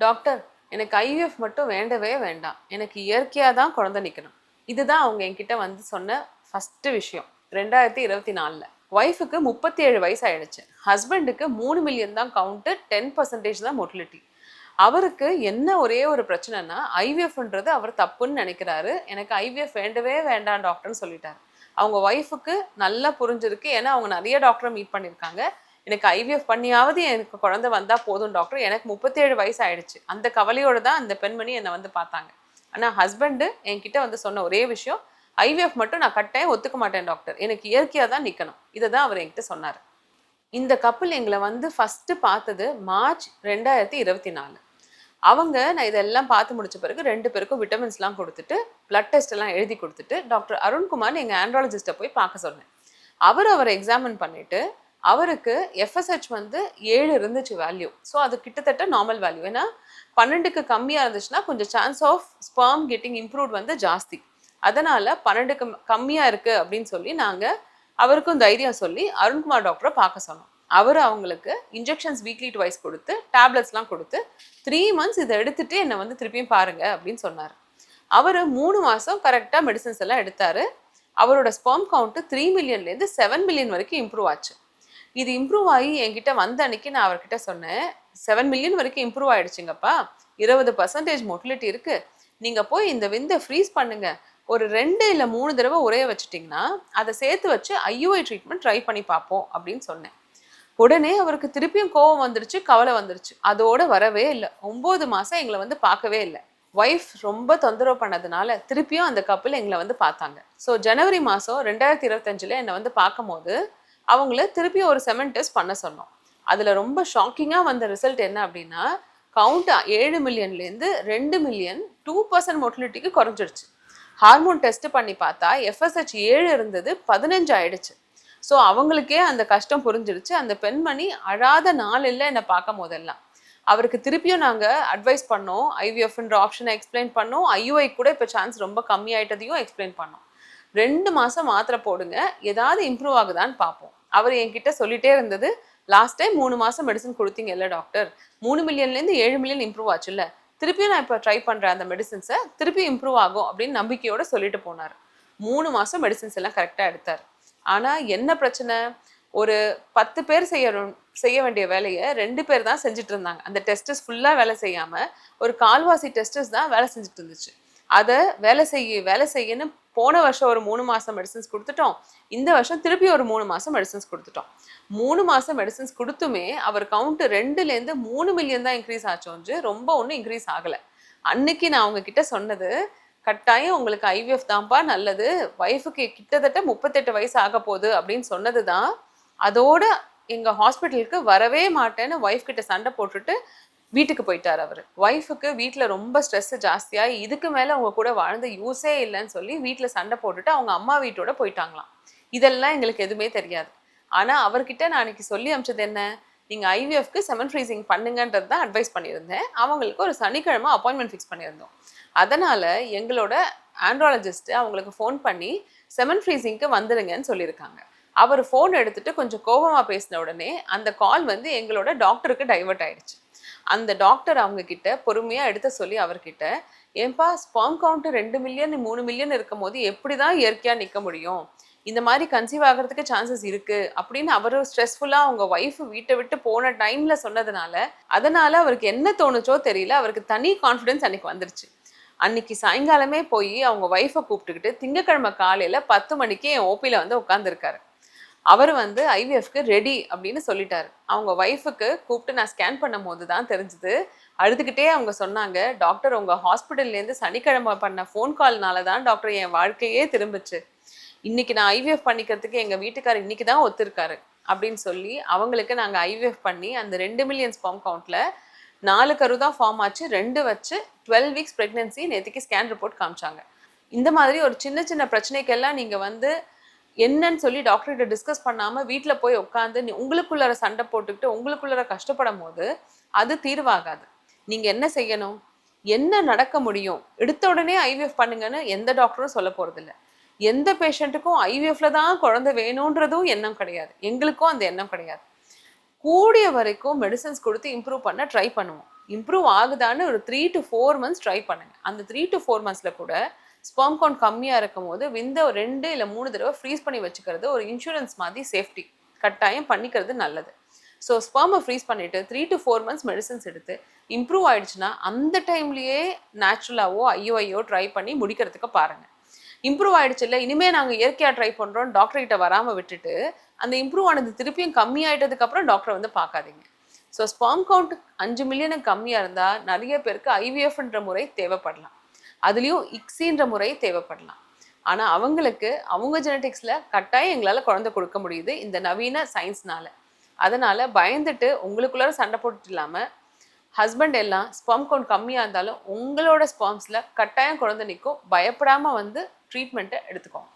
Doctor எனக்கு IVF மட்டும் வேண்டவே வேண்டாம், எனக்கு இயற்கையாக தான் குழந்தை நிற்கணும். இதுதான் அவங்க என்கிட்ட வந்து சொன்ன ஃபஸ்ட்டு விஷயம் 2024. ஒய்ஃபுக்கு 37 வயசு ஆயிடுச்சு, ஹஸ்பண்டுக்கு 3 மில்லியன் தான் கவுண்ட்டு, 10% தான் மொட்டிலிட்டி. அவருக்கு என்ன ஒரே ஒரு பிரச்சனைனா ஐவிஎஃப்ன்றது அவர் தப்புன்னு நினைக்கிறாரு. எனக்கு ஐவிஎஃப் வேண்டவே வேண்டாம் டாக்டர்னு சொல்லிட்டாரு. அவங்க ஒய்ஃபுக்கு நல்லா புரிஞ்சிருக்கு, ஏன்னா அவங்க நிறைய டாக்டரை மீட் பண்ணியிருக்காங்க. எனக்கு ஐவிஎஃப் பண்ணியாவது எனக்கு குழந்தை வந்தால் போதும் டாக்டர், எனக்கு 37 வயசு ஆயிடுச்சு. அந்த கவலையோடு தான் அந்த பெண்மணி என்னை வந்து பார்த்தாங்க. ஆனால் ஹஸ்பண்டு என்கிட்ட வந்து சொன்ன ஒரே விஷயம், ஐவிஎஃப் மட்டும் நான் கட்டாயம் ஒத்துக்க மாட்டேன் டாக்டர், எனக்கு இயற்கையாக தான் நிற்கணும். இதை தான் அவர் என்கிட்ட சொன்னார். இந்த கப்பல் எங்களை வந்து ஃபஸ்ட்டு பார்த்தது மார்ச் 2024. அவங்க நான் இதெல்லாம் பார்த்து முடிச்ச பிறகு 2 பேருக்கும் விட்டமின்ஸ்லாம் கொடுத்துட்டு பிளட் டெஸ்ட் எல்லாம் எழுதி கொடுத்துட்டு டாக்டர் அருண்குமார் எங்கள் ஆண்ட்ராலஜிஸ்ட்டை போய் பார்க்க சொன்னேன். அவரை எக்ஸாமின் பண்ணிவிட்டு அவருக்கு எஃப்எஸ்ஹெச் வந்து 7 இருந்துச்சு வேல்யூ. ஸோ அது கிட்டத்தட்ட நார்மல் வேல்யூ. ஏன்னா 12க்கு கம்மியாக இருந்துச்சுன்னா கொஞ்சம் chance of sperm getting improved வந்து ஜாஸ்தி. அதனால் 12க்கு கம்மியாக இருக்குது அப்படின்னு சொல்லி நாங்கள் அவருக்கும் தைரியம் சொல்லி அருண்குமார் டாக்டரை பார்க்க சொன்னோம். அவர் அவங்களுக்கு இன்ஜெக்ஷன்ஸ் வீக்லி 2 கொடுத்து டேப்லெட்ஸ்லாம் கொடுத்து 3 months இதை எடுத்துகிட்டு என்னை வந்து திருப்பியும் பாருங்க அப்படின்னு சொன்னார். அவர் 3 மாதம் கரெக்டாக மெடிசன்ஸ் எல்லாம் எடுத்தார். அவரோட ஸ்பெர்ம் கவுண்ட்டு 3 மில்லியன்லேருந்து 7 மில்லியன் வரைக்கும் இம்ப்ரூவ் ஆச்சு. இது இம்ப்ரூவ் ஆகி என்கிட்ட வந்த அன்னைக்கு நான் அவர்கிட்ட சொன்னேன், 7 மில்லியன் வரைக்கும் இம்ப்ரூவ் ஆகிடுச்சிங்கப்பா, 20% மொட்டிலிட்டி இருக்குது, நீங்கள் போய் இந்த விந்தை ஃப்ரீஸ் பண்ணுங்கள், ஒரு 2 இல்லை 3 தடவை உரைய வச்சுட்டிங்கன்னா அதை சேர்த்து வச்சு ஐயுஐ ட்ரீட்மெண்ட் ட்ரை பண்ணி பார்ப்போம் அப்படின்னு சொன்னேன். உடனே அவருக்கு திருப்பியும் கோவம் வந்துருச்சு, கவலை வந்துருச்சு. அதோட வரவே இல்லை. 9 மாதம் எங்களை வந்து பார்க்கவே இல்லை. ஒய்ஃப் ரொம்ப தொந்தரவு பண்ணதுனால திருப்பியும் அந்த கப்பல் எங்களை வந்து பார்த்தாங்க. ஸோ ஜனவரி மாதம் 2025 என்னை வந்து பார்க்கும் போது அவங்கள திருப்பி ஒரு செமன் டெஸ்ட் பண்ண சொன்னோம். அதில் ரொம்ப ஷாக்கிங்காக வந்த ரிசல்ட் என்ன அப்படின்னா, கவுண்ட் 7 மில்லியன்லேருந்து 2 மில்லியன் 2% மொட்டிலிட்டிக்கு குறைஞ்சிடுச்சு. ஹார்மோன் டெஸ்ட் பண்ணி பார்த்தா எஃப்எஸ்ஹெச் 7 இருந்தது 15 ஆயிடுச்சு. ஸோ அவங்களுக்கே அந்த கஷ்டம் புரிஞ்சிடுச்சு. அந்த பெண்மணி அழாத நாள் இல்லை என்னை பார்க்கும் போதெல்லாம். அவருக்கு திருப்பியும் நாங்கள் அட்வைஸ் பண்ணோம், ஐவிஎஃப்ன்ற ஆப்ஷனை எக்ஸ்பிளைன் பண்ணோம், ஐயுஐ கூட இப்போ சான்ஸ் ரொம்ப கம்மி ஆகிட்டதையும் எக்ஸ்பிளைன் பண்ணோம். 2 மாதம் மாத்திரை போடுங்க, ஏதாவது இம்ப்ரூவ் ஆகுதான்னு பார்ப்போம். அவர் என்கிட்ட சொல்லிட்டே இருந்தது, லாஸ்ட் டைம் 3 மாதம் மெடிசன் கொடுத்தீங்க இல்லை டாக்டர், 3 மில்லியன்லேருந்து 7 மில்லியன் இம்ப்ரூவ் ஆச்சு இல்லை, திருப்பியும் நான் இப்போ ட்ரை பண்ணுறேன் அந்த மெடிசன்ஸை, திருப்பி இம்ப்ரூவ் ஆகும் அப்படின்னு நம்பிக்கையோடு சொல்லிட்டு போனார். 3 மாதம் மெடிசன்ஸ் எல்லாம் கரெக்டாக எடுத்தார். ஆனால் என்ன பிரச்சனை, ஒரு 10 பேர் செய்ய வேண்டிய வேலையை 2 பேர் தான் செஞ்சுட்டு இருந்தாங்க. அந்த டெஸ்டஸ் ஃபுல்லாக வேலை செய்யாமல் ஒரு கால்வாசி டெஸ்டஸ் தான் வேலை செஞ்சுட்டு இருந்துச்சு. அதை வேலை செய்யன்னு போன வருஷம் ஒரு 3 மாதம் மெடிசன்ஸ் கொடுத்துட்டோம், இந்த வருஷம் திருப்பி ஒரு 3 மாதம் மெடிசன்ஸ் கொடுத்துட்டோம். 3 மாதம் மெடிசன்ஸ் கொடுத்துமே அவர் கவுண்ட்டு 2லேருந்து 3 மில்லியன் தான் இன்க்ரீஸ் ஆச்சோஞ்சு, ரொம்ப ஒன்றும் இன்க்ரீஸ் ஆகலை. அன்னைக்கு நான் அவங்க கிட்ட சொன்னது, கட்டாயம் உங்களுக்கு ஐவிஎஃப் தான்ப்பா நல்லது, ஒய்ஃபுக்கு கிட்டத்தட்ட 38 வயசு ஆக போகுது அப்படின்னு சொன்னது தான். அதோட எங்கள் ஹாஸ்பிட்டலுக்கு வரவே மாட்டேன்னு ஒய்ஃப் கிட்ட சண்டை போட்டுட்டு வீட்டுக்கு போயிட்டார் அவர். ஒய்ஃபுக்கு வீட்டில் ரொம்ப ஸ்ட்ரெஸ்ஸு ஜாஸ்தியாக, இதுக்கு மேலே அவங்க கூட வாழ்ந்து யூஸே இல்லைன்னு சொல்லி வீட்டில் சண்டை போட்டுட்டு அவங்க அம்மா வீட்டோட போயிட்டாங்களாம். இதெல்லாம் எங்களுக்கு எதுவுமே தெரியாது. ஆனால் அவர்கிட்ட நான் அன்றைக்கி சொல்லி அமிச்சது என்ன, நீங்கள் ஐவிஎஃப்க்கு செமன் ஃப்ரீசிங் பண்ணுங்கன்றது தான் அட்வைஸ் பண்ணியிருந்தேன். அவங்களுக்கு ஒரு சனிக்கிழமை அப்பாயின்மெண்ட் ஃபிக்ஸ் பண்ணியிருந்தோம். அதனால் எங்களோட ஆண்ட்ராலஜிஸ்ட்டு அவங்களுக்கு ஃபோன் பண்ணி செமன் ஃப்ரீசிங்க்கு வந்துடுங்கன்னு சொல்லியிருக்காங்க. அவர் ஃபோன் எடுத்துகிட்டு கொஞ்சம் கோபமாக பேசின உடனே அந்த கால் வந்து எங்களோட டாக்டருக்கு டைவர்ட் ஆகிடுச்சு. அந்த டாக்டர் அவங்கக்கிட்ட பொறுமையாக எடுத்து சொல்லி அவர்கிட்ட, ஏன்பா ஸ்பெர்ம் கவுண்ட்டு 2 மில்லியன் 3 மில்லியன் இருக்கும் போது எப்படி தான் இயற்கையாக நிற்க முடியும், இந்த மாதிரி கன்சீவ் ஆகிறதுக்கு சான்சஸ் இருக்குது அப்படின்னு அவர் ஸ்ட்ரெஸ்ஃபுல்லாக அவங்க ஒய்ஃபு வீட்டை விட்டு போன டைமில் சொன்னதுனால, அதனால் அவருக்கு என்ன தோணுச்சோ தெரியல, அவருக்கு தனி கான்ஃபிடென்ஸ் அன்றைக்கி வந்துருச்சு. அன்றைக்கி சாயங்காலமே போய் அவங்க ஒய்ஃபை கூப்பிட்டுக்கிட்டு திங்கக்கிழமை காலையில் 10 மணிக்கு என் ஓபியில் வந்து உட்காந்துருக்காரு. அவர் வந்து ஐவிஎஃப்க்கு ரெடி அப்படின்னு சொல்லிட்டாரு. அவங்க ஒய்ஃபுக்கு கூப்பிட்டு நான் ஸ்கேன் பண்ணும் போது தான் தெரிஞ்சுது. அழுதுகிட்டே அவங்க சொன்னாங்க, டாக்டர் உங்கள் ஹாஸ்பிட்டல்லேருந்து சனிக்கிழமை பண்ண ஃபோன் கால்னால தான் டாக்டர் என் வாழ்க்கையே திரும்பிச்சு, இன்றைக்கி நான் ஐவிஎஃப் பண்ணிக்கிறதுக்கு எங்கள் வீட்டுக்காரர் இன்றைக்கி தான் ஒத்துருக்காரு அப்படின்னு சொல்லி அவங்களுக்கு நாங்கள் ஐவிஎஃப் பண்ணி அந்த 2 மில்லியன் ஸ்பெர்ம் கவுண்ட்டில் 4 கரு தான் ஃபார்ம் ஆச்சு, 2 வச்சு 12 வீக்ஸ் ப்ரெக்னென்சி நேற்றுக்கு ஸ்கேன் ரிப்போர்ட் காமிச்சாங்க. இந்த மாதிரி ஒரு சின்ன சின்ன பிரச்சனைக்கெல்லாம் நீங்கள் வந்து என்னன்னு சொல்லி டாக்டர்கிட்ட டிஸ்கஸ் பண்ணாமல் வீட்டில் போய் உட்காந்து உங்களுக்குள்ளார சண்டை போட்டுக்கிட்டு உங்களுக்குள்ளார கஷ்டப்படும் போது அது தீர்வாகாது. நீங்கள் என்ன செய்யணும், என்ன நடக்க முடியும், எடுத்த உடனே ஐவிஎஃப் பண்ணுங்கன்னு எந்த டாக்டரும் சொல்ல போகிறதில்ல. எந்த பேஷண்ட்டுக்கும் ஐவிஎஃப்ல தான் குழந்தை வேணுன்றதும் எண்ணம் கிடையாது, எங்களுக்கும் அந்த எண்ணம் கிடையாது. கூடிய வரைக்கும் மெடிசன்ஸ் கொடுத்து இம்ப்ரூவ் பண்ண ட்ரை பண்ணுவோம். இம்ப்ரூவ் ஆகுதான்னு ஒரு 3 to 4 months ட்ரை பண்ணுங்க. அந்த 3 to 4 monthsல கூட ஸ்பெர்ம் கவுண்ட் கம்மியா இருக்கும்போது விந்த 2 இல்ல 3 தடவை ஃப்ரீஸ் பண்ணி வச்சுக்கிறது ஒரு இன்சூரன்ஸ் மாதிரி சேஃப்டி கட்டாயம் பண்ணிக்கிறது நல்லது. ஸோ ஸ்பெர்மை ஃப்ரீஸ் பண்ணிட்டு 3 to 4 months மெடிசன்ஸ் எடுத்து இம்ப்ரூவ் ஆயிடுச்சுன்னா அந்த டைம்லயே நேச்சுரலாவோ ஐயோ ட்ரை பண்ணி முடிக்கிறதுக்கு பாருங்க. இம்ப்ரூவ் ஆயிடுச்சு இல்லை இனிமே நாங்கள் இயற்கையாக ட்ரை பண்ணுறோம் டாக்டர் கிட்ட வராமல் விட்டுட்டு அந்த இம்ப்ரூவ் ஆனது திருப்பியும் கம்மி ஆயிட்டதுக்கு அப்புறம் டாக்டரை வந்து பார்க்காதீங்க. ஸோ ஸ்பெர்ம் கவுண்ட் 5 மில்லியனுக்கு கம்மியாக இருந்தால் நிறைய பேருக்கு ஐவிஎஃப்ன்ற முறை தேவைப்படலாம், அதுலேயும் இக்ஸின்ற முறை தேவைப்படலாம். ஆனால் அவங்களுக்கு அவங்க ஜெனட்டிக்ஸில் கட்டாயம் எங்களால் குழந்தை கொடுக்க முடியுது இந்த நவீன சயின்ஸ்னால. அதனால் பயந்துட்டு உங்களுக்குள்ளார சண்டை போட்டுட்டு இல்லாமல் ஹஸ்பண்ட் எல்லாம் ஸ்பெர்ம் கவுண்ட் கம்மியாக இருந்தாலும் உங்களோட ஸ்பெர்ம்ஸில் கட்டாயம் குழந்தை நிற்கும், பயப்படாமல் வந்து ட்ரீட்மெண்ட்டை எடுத்துக்கோங்க.